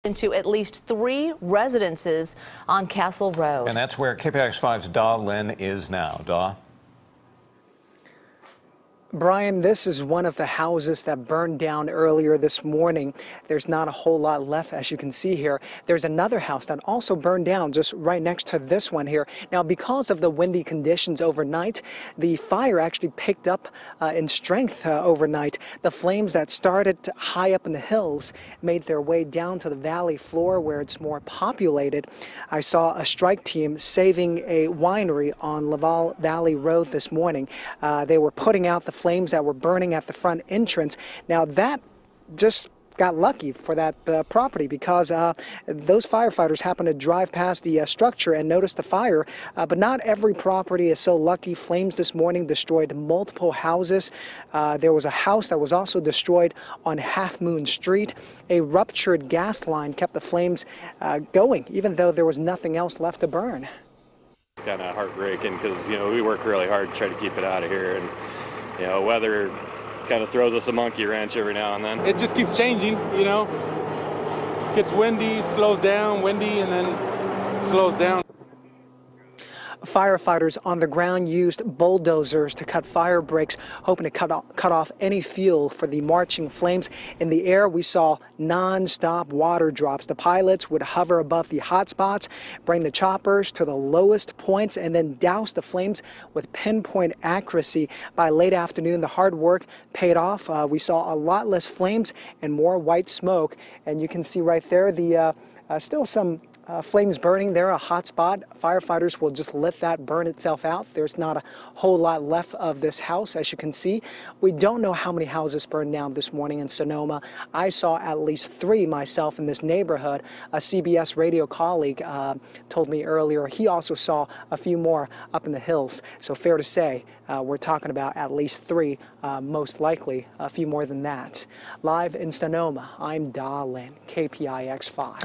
Into at least 3 residences on Castle Road. And that's where KPIX 5's Da Lin is now. Da? Brian, this is one of the houses that burned down earlier this morning. There's not a whole lot left, as you can see here. There's another house that also burned down just right next to this one here. Now, because of the windy conditions overnight, the fire actually picked up in strength overnight. The flames that started high up in the hills made their way down to the valley floor where it's more populated. I saw a strike team saving a winery on Laval Valley Road this morning. They were putting out the flames that were burning at the front entrance. Now that just got lucky for that property because those firefighters happened to drive past the structure and noticed the fire, but not every property is so lucky. Flames this morning destroyed multiple houses. There was a house that was also destroyed on Half Moon Street. A ruptured gas line kept the flames going, even though there was nothing else left to burn. It's kind of heartbreaking because, we work really hard to try to keep it out of here, and weather kind of throws us a monkey wrench every now and then. It just keeps changing, Gets windy, slows down, windy, and then slows down. Firefighters on the ground used bulldozers to cut fire breaks, hoping to cut off any fuel for the marching flames. In the air, we saw non-stop water drops. The pilots would hover above the hot spots, bring the choppers to the lowest points, and then douse the flames with pinpoint accuracy. By late afternoon, the hard work paid off. We saw a lot less flames and more white smoke. And you can see right there the still some flames burning there, a hot spot. Firefighters will just let that burn itself out. There's not a whole lot left of this house, as you can see. We don't know how many houses burned down this morning in Sonoma. I saw at least 3 myself in this neighborhood. A CBS radio colleague told me earlier he also saw a few more up in the hills. So fair to say, we're talking about at least 3, most likely a few more than that. Live in Sonoma, I'm Da Lin, KPIX 5.